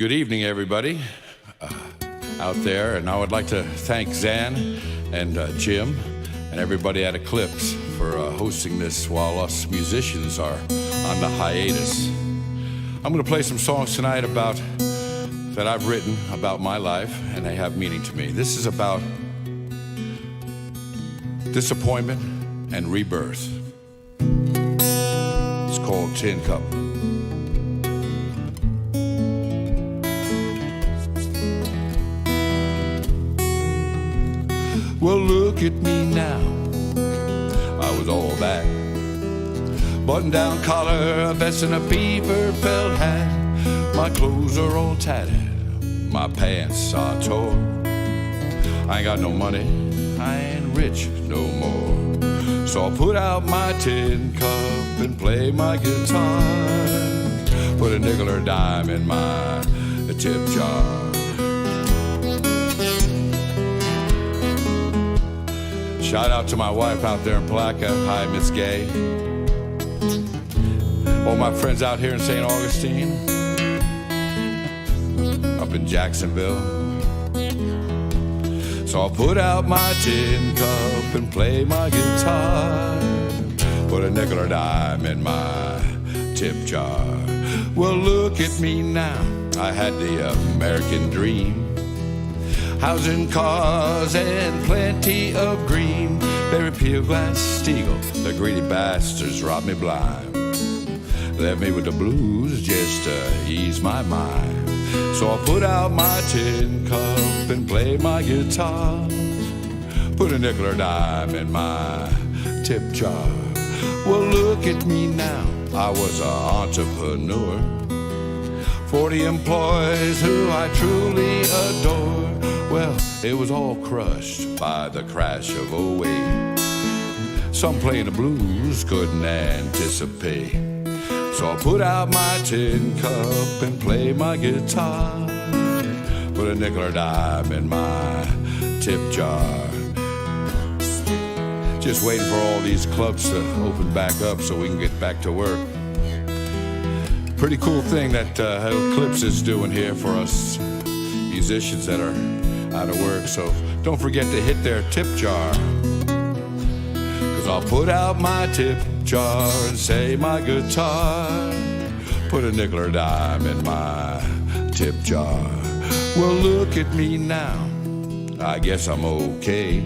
Good evening, everybody out there, and I would like to thank Zan and Jim and everybody at Eclipse for hosting this while us musicians are on the hiatus. I'm going to play some songs tonight that I've written about my life, and they have meaning to me. This is about disappointment and rebirth. It's called Tin Cup. Well, look at me now. I was all that. Button-down collar, a vest and a beaver felt hat. My clothes are all tattered, my pants are torn. I ain't got no money, I ain't rich no more. So I put out my tin cup and play my guitar. Put a nickel or dime in my tip jar. Shout out to my wife out there in Palatka. Hi, Miss Gay. All my friends out here in St. Augustine, up in Jacksonville. So I'll put out my tin cup and play my guitar. Put a nickel or dime in my tip jar. Well, look at me now. I had the American dream. Housing, cars, and plenty of green. Berry peel, glass, steagle, the greedy bastards robbed me blind. Left me with the blues just to ease my mind. So I put out my tin cup and play my guitar. Put a nickel or dime in my tip jar. Well, look at me now. I was an entrepreneur. 40 employees who I truly adore. Well, it was all crushed by the crash of '08. Some playing the blues couldn't anticipate. So I put out my tin cup and play my guitar. Put a nickel or dime in my tip jar. Just waiting for all these clubs to open back up so we can get back to work. Pretty cool thing that Eclipse is doing here for us musicians that are out of work. So don't forget to hit their tip jar, 'cause I'll put out my tip jar and say my guitar. Put a nickel or dime in my tip jar. Well, look at me now. I guess I'm okay.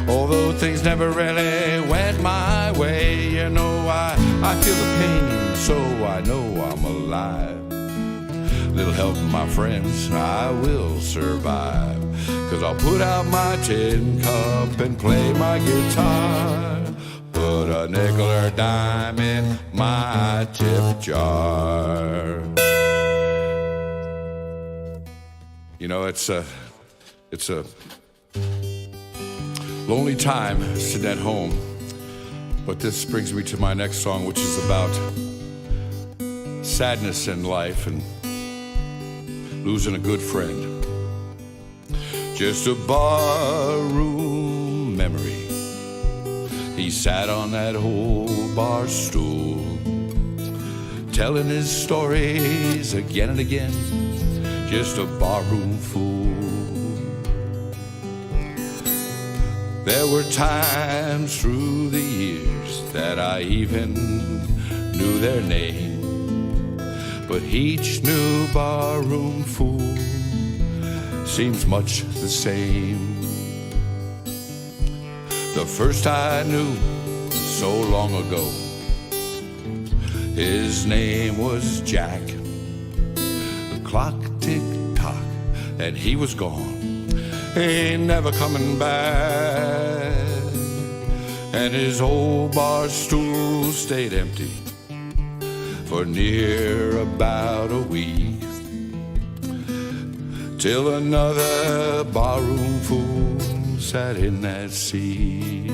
Although things never really went my way, you know, I feel the pain, so I know I'm alive. Little help from my friends, I will survive. 'Cause I'll put out my tin cup and play my guitar. Put a nickel or dime in my tip jar. You know, it's a lonely time sitting at home. But this brings me to my next song, which is about sadness in life and losing a good friend. Just a barroom memory. He sat on that old bar stool, telling his stories again and again. Just a barroom fool. There were times through the years that I even knew their name. But each new barroom fool seems much the same. The first I knew so long ago, his name was Jack. The clock tick-tock and he was gone, ain't never coming back. And his old bar stool stayed empty for near about a week, till another barroom fool sat in that seat.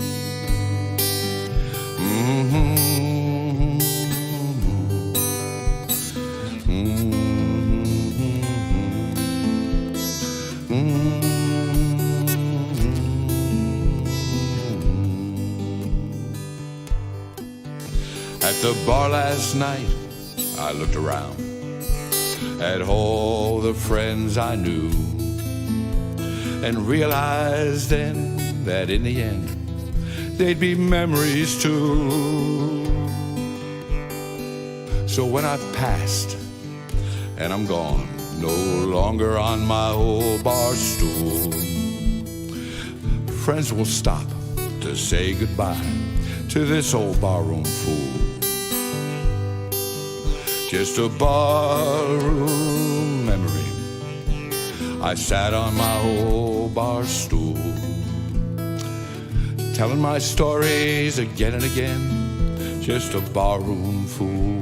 At the bar last night, I looked around. at all the friends I knew, and realized then that in the end they'd be memories too. So when I've passed and I'm gone, no longer on my old bar stool, friends will stop to say goodbye to this old barroom fool. Just a barroom memory. I sat on my old bar stool, telling my stories again and again. Just a barroom fool.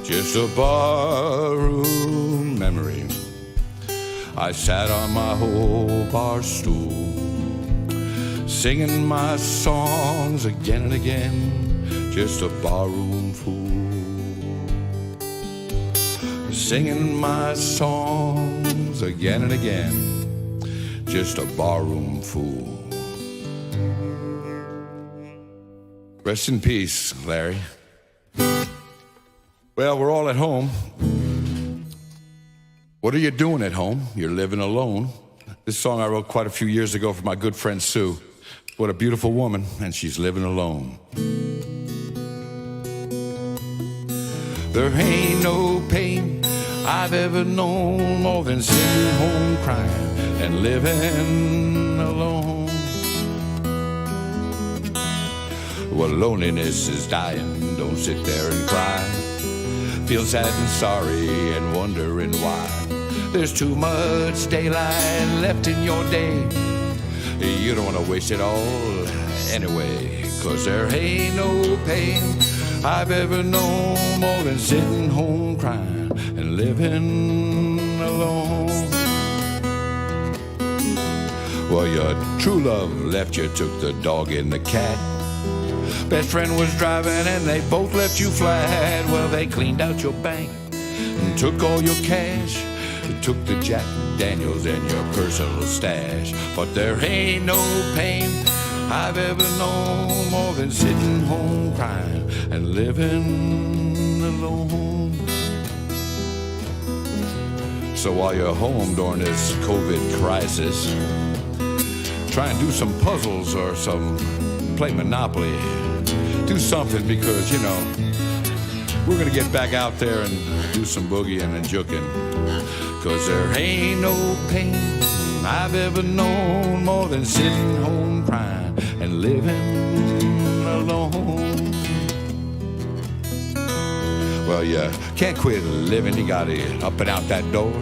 Just a barroom memory. I sat on my old bar stool, singing my songs again and again. Just a barroom fool, singing my songs again and again. Just a barroom fool. Rest in peace, Larry. Well, we're all at home. What are you doing at home? You're living alone. This song I wrote quite a few years ago for my good friend Sue. What a beautiful woman, and she's living alone. There ain't no pain I've ever known more than sitting home crying and living alone. Well, loneliness is dying, don't sit there and cry. Feel sad and sorry and wondering why. There's too much daylight left in your day. You don't want to waste it all anyway, 'cause there ain't no pain I've ever known more than sitting home crying and living alone. Well, your true love left you, took the dog and the cat. Best friend was driving and they both left you flat. Well, they cleaned out your bank and took all your cash. They took the Jack Daniels and your personal stash. But there ain't no pain I've ever known more than sitting home crying and living alone. So while you're home during this COVID crisis, try and do some puzzles or play Monopoly. Do something, because, you know, we're gonna get back out there and do some boogieing and juking. 'Cause there ain't no pain I've ever known more than sitting home crying and living alone. Well, you can't quit living, you gotta get up and out that door.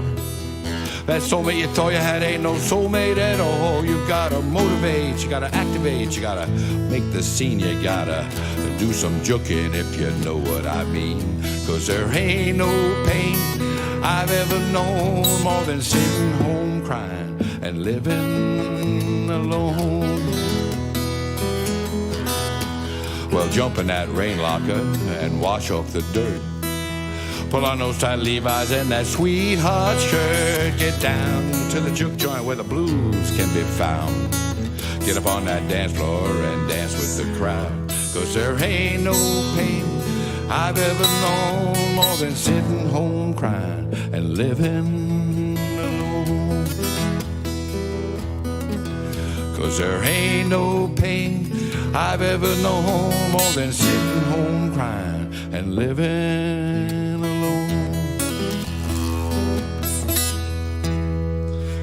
That soulmate you thought you had ain't no soulmate at all. You gotta motivate, you gotta activate, you gotta make the scene, you gotta do some juking, if you know what I mean. 'Cause there ain't no pain I've ever known more than sitting home crying and living alone. Well, jump in that rain locker and wash off the dirt. Pull on those tight Levi's and that sweetheart shirt. Get down to the juke joint where the blues can be found. Get up on that dance floor and dance with the crowd. 'Cause there ain't no pain I've ever known more than sitting home crying and living alone. 'Cause there ain't no pain I've ever known more than sitting home crying and living alone.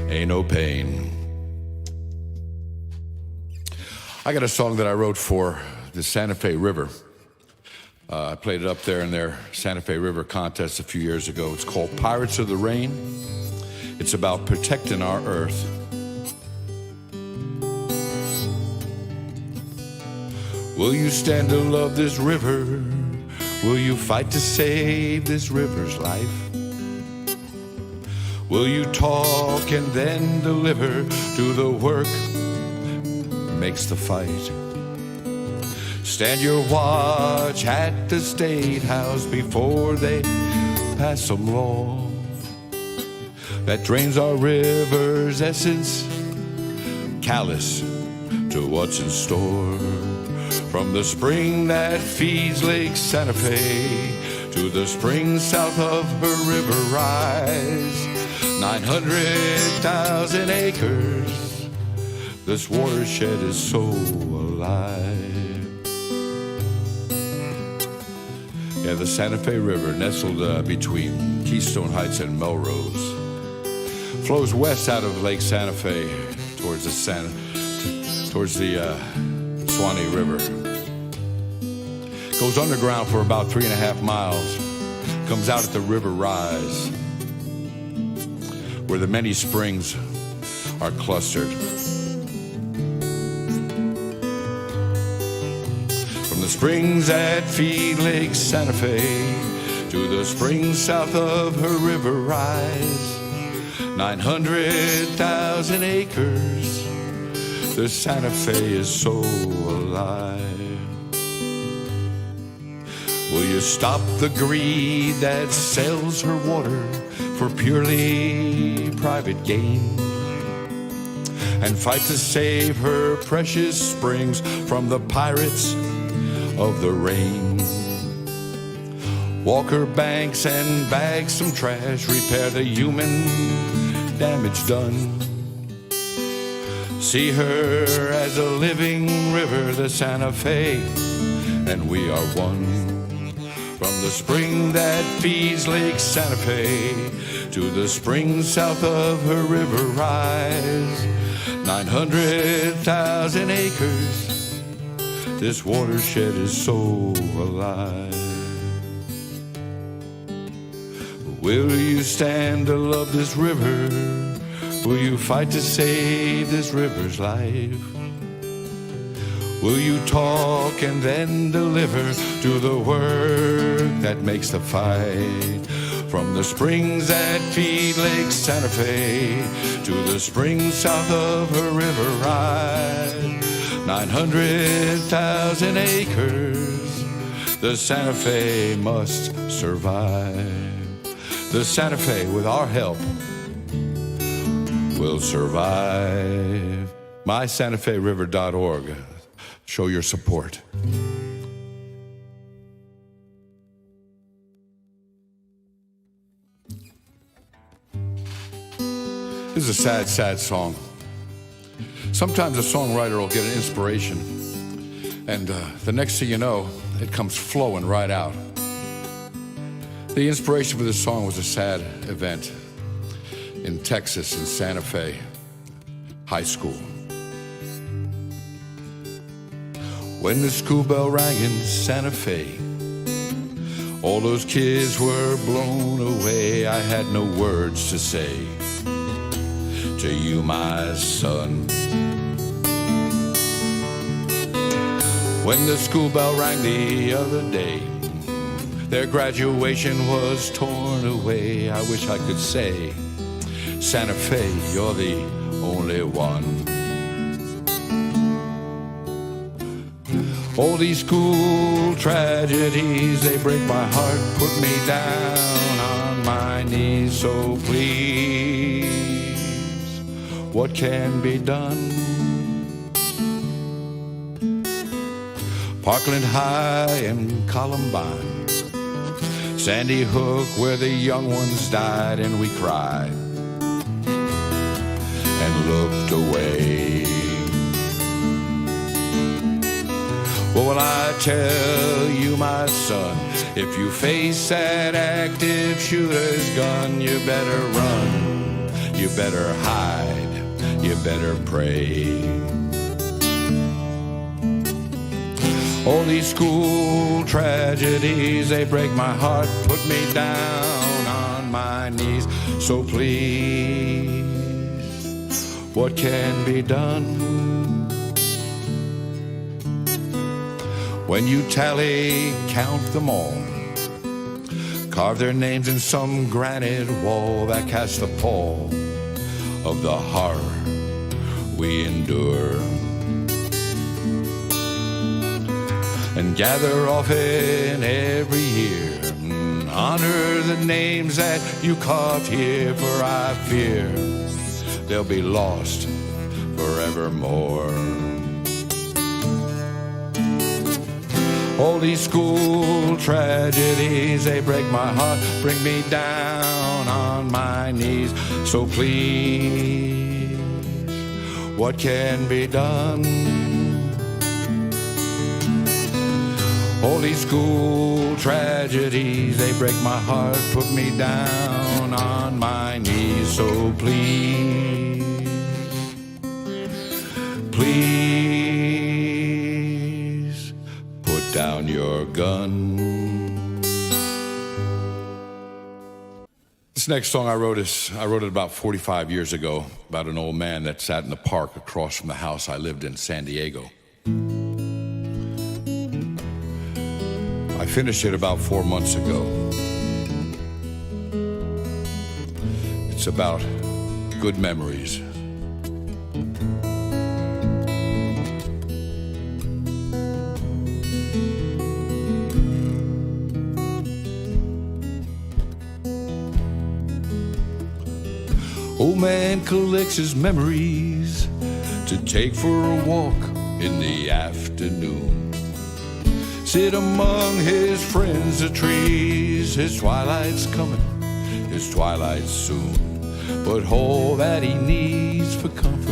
Ain't no pain. I got a song that I wrote for the Santa Fe River. I played it up there in their Santa Fe River contest a few years ago. It's called Pirates of the Rain. It's about protecting our earth. Will you stand to love this river? Will you fight to save this river's life? Will you talk and then deliver? Do the work makes the fight. Stand your watch at the State House before they pass some law that drains our river's essence, callous to what's in store. From the spring that feeds Lake Santa Fe to the spring south of her river rise, 900,000 acres, this watershed is so alive. Yeah, the Santa Fe River, nestled between Keystone Heights and Melrose, flows west out of Lake Santa Fe towards the Suwannee River. Goes underground for about 3.5 miles, comes out at the river rise, where the many springs are clustered. From the springs that feed Lake Santa Fe to the springs south of her river rise, 900,000 acres, the Santa Fe is so alive. Will you stop the greed that sells her water for purely private gain, and fight to save her precious springs from the pirates of the rain? Walk her banks and bag some trash, repair the human damage done. See her as a living river, the Santa Fe, and we are one. From the spring that feeds Lake Santa Fe to the spring south of her river rise, 900,000 acres, this watershed is so alive. Will you stand to love this river? Will you fight to save this river's life? Will you talk and then deliver, do the work that makes the fight? From the springs that feed Lake Santa Fe to the springs south of her river ride, 900,000 acres, the Santa Fe must survive. The Santa Fe, with our help, will survive. MySantaFeRiver.org. Show your support. This is a sad, sad song. Sometimes a songwriter will get an inspiration, and the next thing you know, it comes flowing right out. The inspiration for this song was a sad event in Texas, in Santa Fe High School. When the school bell rang in Santa Fe, all those kids were blown away. I had no words to say to you, my son. When the school bell rang the other day, their graduation was torn away. I wish I could say, Santa Fe, you're the only one. All these school tragedies, they break my heart, put me down on my knees. So please, what can be done? Parkland High and Columbine, Sandy Hook, where the young ones died, and we cried and looked away. Well, will I tell you, my son, if you face that active shooter's gun, you better run, you better hide, you better pray. All these school tragedies, they break my heart, put me down on my knees. So please, what can be done? When you tally, count them all, carve their names in some granite wall that casts the pall of the horror we endure. gather often every year. Honor the names that you carved here, for I fear they'll be lost forevermore. All these school tragedies, they break my heart, bring me down on my knees. So please, what can be done? All these school tragedies, they break my heart, put me down on my knees. So please, please, put down your gun. This next song I wrote it about 45 years ago, about an old man that sat in the park across from the house I lived in San Diego. I finished it about 4 months ago. It's about good memories. Old man collects his memories to take for a walk in the afternoon. Sit among his friends, the trees. His twilight's coming, his twilight's soon. But all that he needs for comfort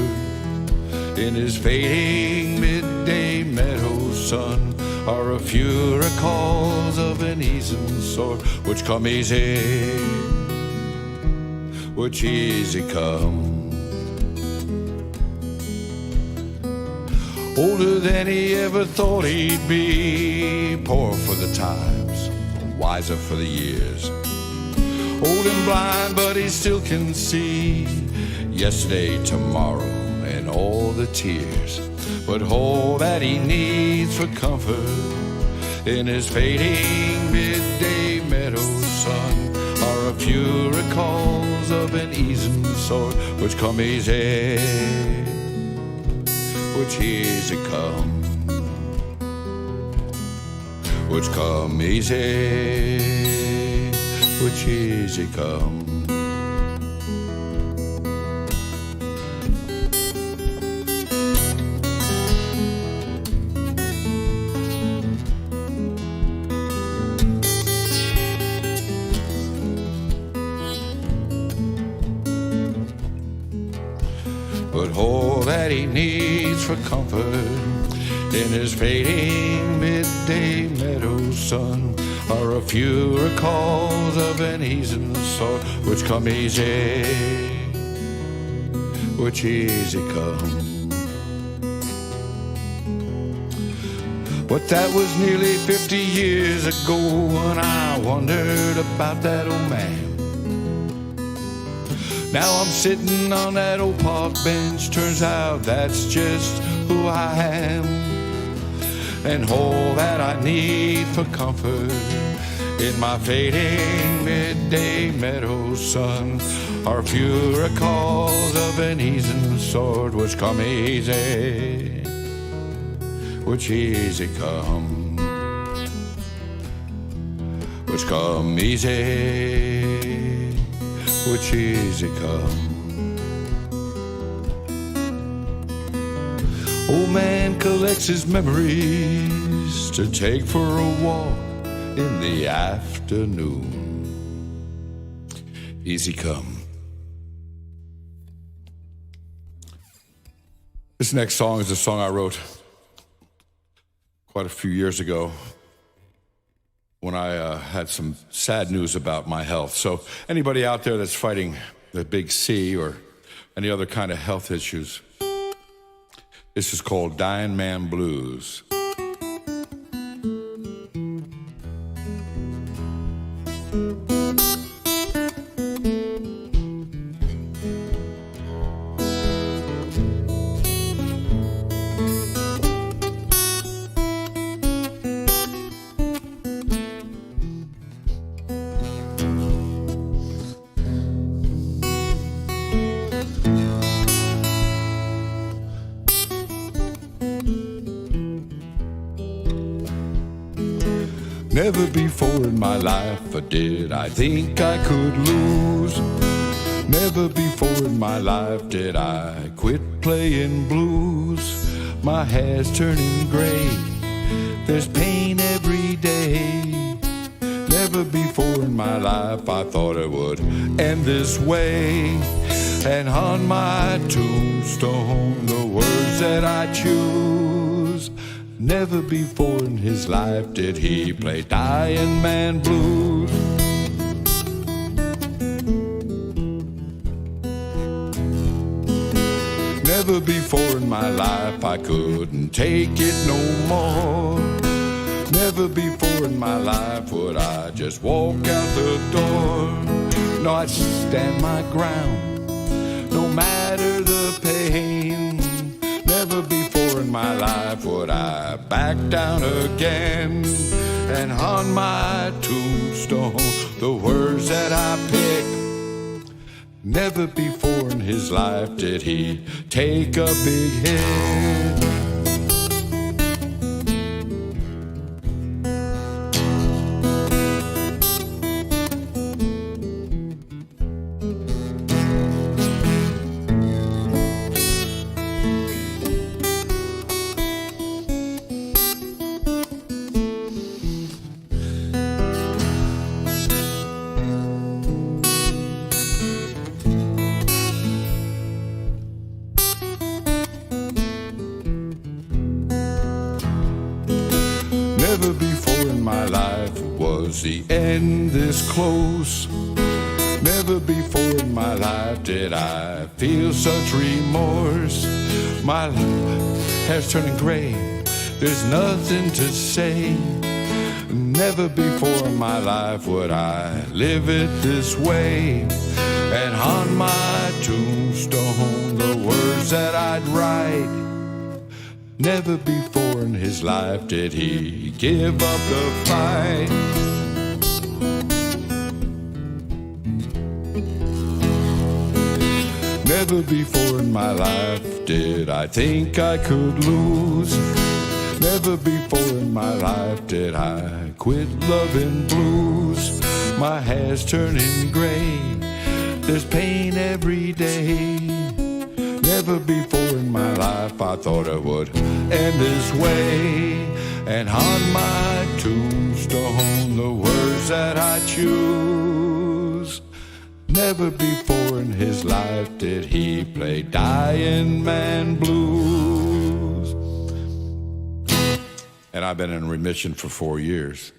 in his fading midday meadow sun are a few recalls of an easing sort, which come easy, which easy come. Older than he ever thought he'd be, poor for the times, wiser for the years. Old and blind, but he still can see yesterday, tomorrow, and all the tears. But all that he needs for comfort in his fading midday meadow sun are a few recalls of an easing sort, which come easy, which easy come, which come easy, which easy come. But all that he needs for comfort in his fading midday meadow sun are a few recalls of an easing sort, which come easy, which easy come. But that was nearly 50 years ago, and I wondered about that old man. Now I'm sitting on that old park bench, turns out that's just who I am. And all that I need for comfort in my fading midday meadow sun are few recalls of an easing sort, which come easy, which easy come, which come easy, which easy come. Old man collects his memories to take for a walk in the afternoon. Easy come. This next song is a song I wrote quite a few years ago when I had some sad news about my health. So anybody out there that's fighting the big C or any other kind of health issues, this is called Dying Man Blues. Never before in my life did I think I could lose. Never before in my life did I quit playing blues. My hair's turning gray, there's pain every day. Never before in my life I thought it would end this way. And on my tombstone, the words that I choose. Never before in his life did he play dying man blues. Never before in my life I couldn't take it no more. Never before in my life would I just walk out the door. No, I'd stand my ground, no matter the pain. Never before in my life would I back down again. And on my tombstone, the words that I pick. Never before in his life did he take a big hit. Never before in my life was the end this close. Never before in my life did I feel such remorse. My hair's turning gray, there's nothing to say. Never before in my life would I live it this way. And on my tombstone, the words that I'd write. Never before in his life did he give up the fight. Never before in my life did I think I could lose. Never before in my life did I quit loving blues. My hair's turning gray, there's pain every day. Never before in my life I thought it would end this way. And on my tombstone, the words that I choose. Never before in his life did he play dying man blues. And I've been in remission for 4 years,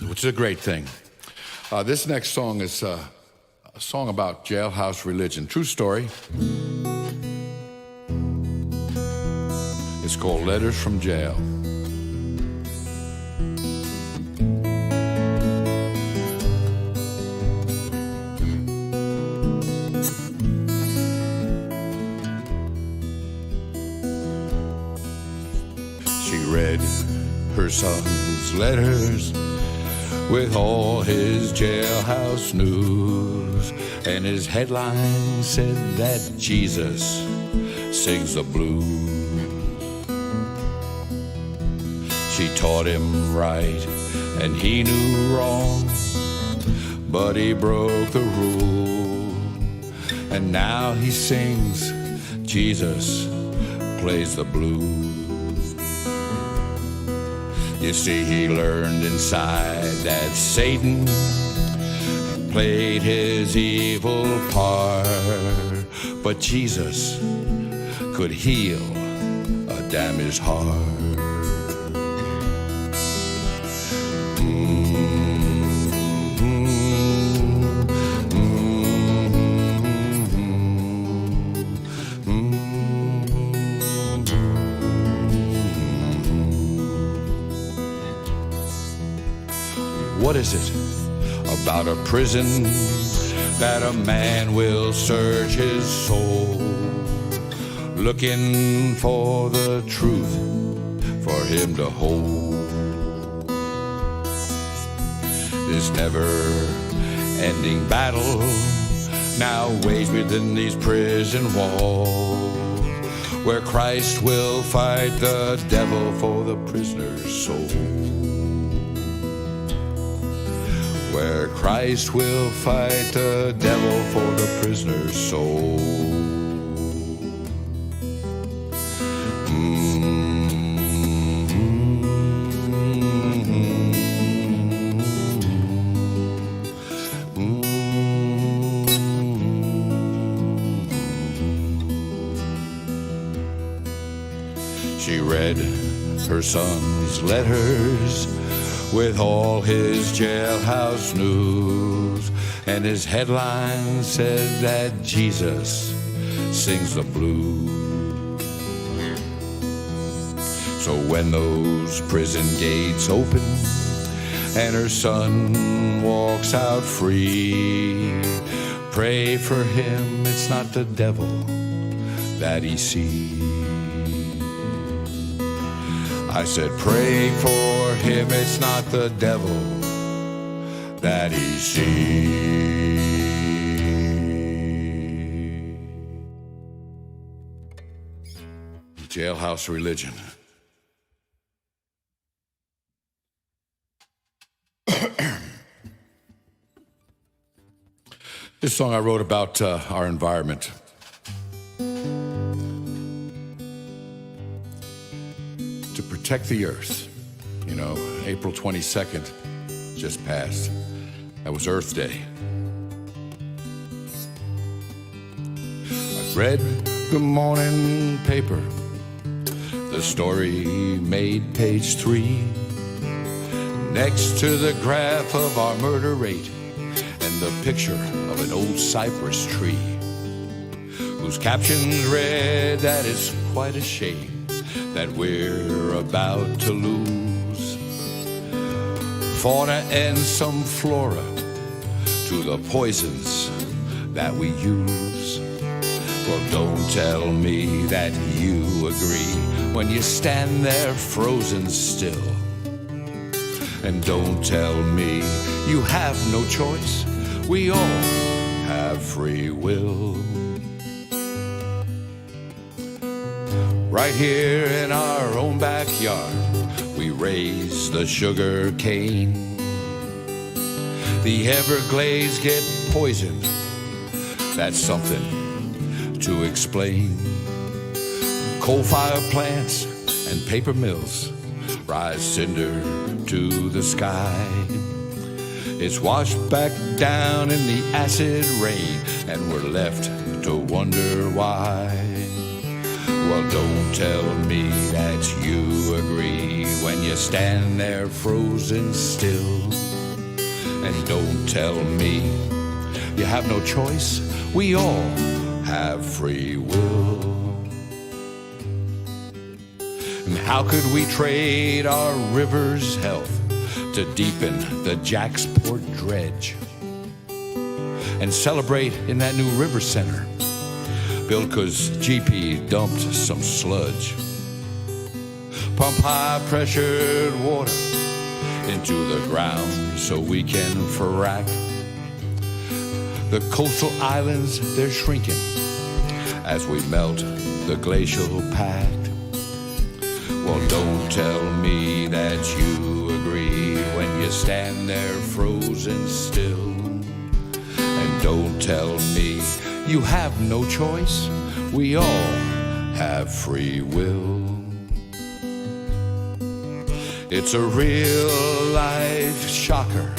which is a great thing. This next song is a song about jailhouse religion. True story. It's called Letters from Jail. She read her son's letters with all his jailhouse news, and his headline said that Jesus sings the blues. She taught him right and he knew wrong, but he broke the rule, and now he sings Jesus plays the blues. You see, he learned inside that Satan played his evil part, but Jesus could heal a damaged heart. What is it about a prison that a man will search his soul, looking for the truth for him to hold? This never-ending battle now waged within these prison walls, where Christ will fight the devil for the prisoner's soul. Where Christ will fight the devil for the prisoner's soul. She read her son's letters with all his jailhouse news, and his headline said that Jesus sings the blues. So when those prison gates open and her son walks out free, pray for him, it's not the devil that he sees. I said, pray for him, it's not the devil that he sees. Jailhouse religion. This song I wrote about our environment. To protect the earth. You know, April 22nd just passed. That was Earth Day. I read the morning paper. The story made page 3. Next to the graph of our murder rate and the picture of an old cypress tree, whose captions read that it's quite a shame that we're about to lose fauna and some flora to the poisons that we use. Well, don't tell me that you agree when you stand there frozen still. And don't tell me you have no choice. We all have free will. Right here in our own backyard, we raise the sugar cane. The Everglades get poisoned. That's something to explain. Coal-fired plants and paper mills rise cinder to the sky. It's washed back down in the acid rain, and we're left to wonder why. Well, don't tell me that you agree when you stand there frozen still. And don't tell me you have no choice. We all have free will. And how could we trade our river's health to deepen the Jacksport dredge and celebrate in that new river center built 'cause GP dumped some sludge? Pump high-pressured water into the ground so we can frack. The coastal islands, they're shrinking as we melt the glacial pact. Well, don't tell me that you agree when you stand there frozen still. And don't tell me you have no choice. We all have free will. It's a real-life shocker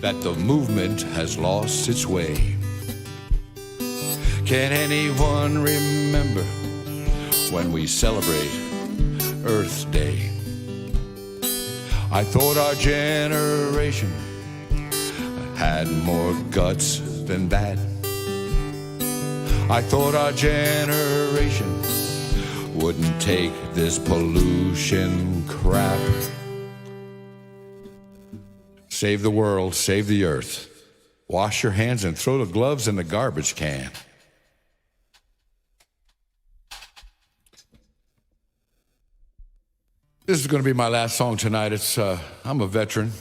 that the movement has lost its way. Can anyone remember when we celebrate Earth Day? I thought our generation had more guts than that. I thought our generation wouldn't take this pollution crap. Save the world, save the earth. Wash your hands and throw the gloves in the garbage can. This is going to be my last song tonight. I'm a veteran.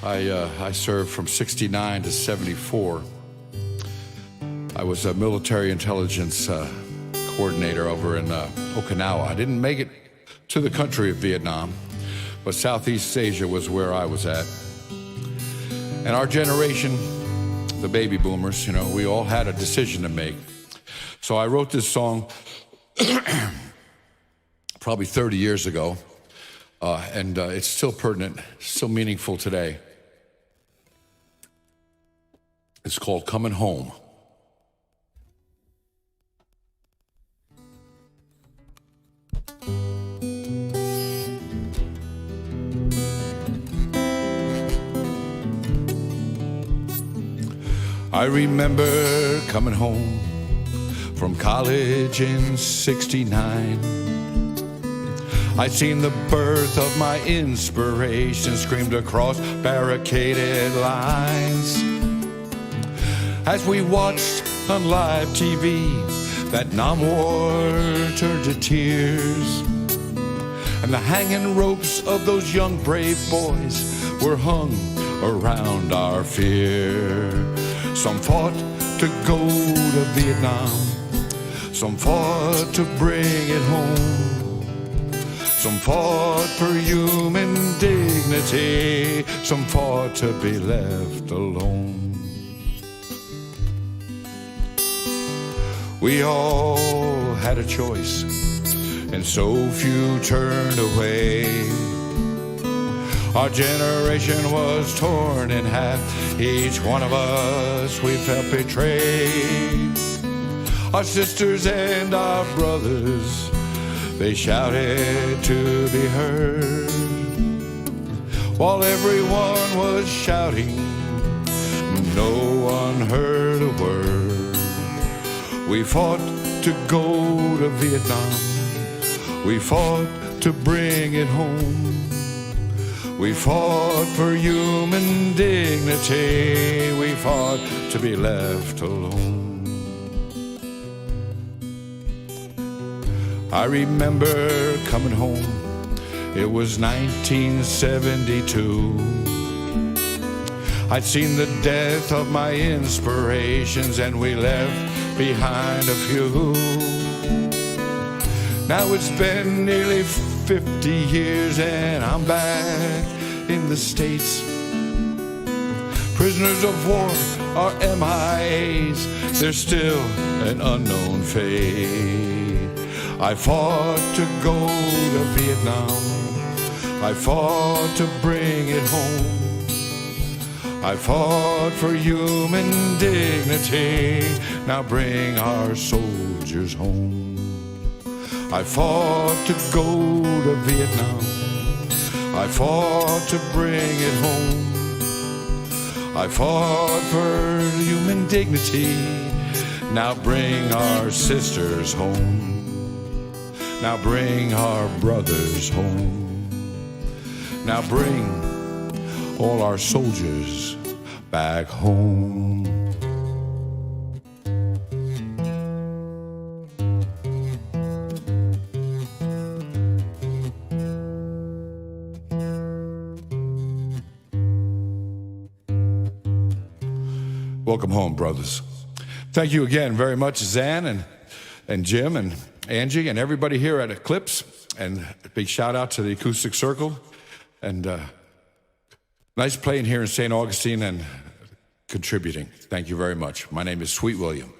I served from 69 to 74. I was a military intelligence coordinator over in Okinawa. I didn't make it to the country of Vietnam, but Southeast Asia was where I was at. And our generation, the baby boomers, you know, we all had a decision to make. So I wrote this song probably 30 years ago, and it's still pertinent, still meaningful today. It's called Coming Home. I remember coming home from college in '69. I'd seen the birth of my inspiration screamed across barricaded lines. As we watched on live TV, that non-war turned to tears, and the hanging ropes of those young brave boys were hung around our fear. Some fought to go to Vietnam, some fought to bring it home, some fought for human dignity, some fought to be left alone. We all had a choice, and so few turned away. Our generation was torn in half. Each one of us, we felt betrayed. Our sisters and our brothers, they shouted to be heard. While everyone was shouting, no one heard a word. We fought to go to Vietnam. We fought to bring it home. We fought for human dignity. We fought to be left alone. I remember coming home. It was 1972. I'd seen the death of my inspirations, and we left behind a few. Now it's been nearly 50 years and I'm back in the States. Prisoners of war are MIAs, they're still an unknown fate. I fought to go to Vietnam, I fought to bring it home. I fought for human dignity, now bring our soldiers home. I fought to go to Vietnam, I fought to bring it home. I fought for human dignity, now bring our sisters home. Now bring our brothers home. Now bring all our soldiers back home. Welcome home, brothers. Thank you again very much, Zan and Jim and Angie and everybody here at Eclipse. And a big shout out to the Acoustic Circle. And nice playing here in St. Augustine and contributing. Thank you very much. My name is Sweet William.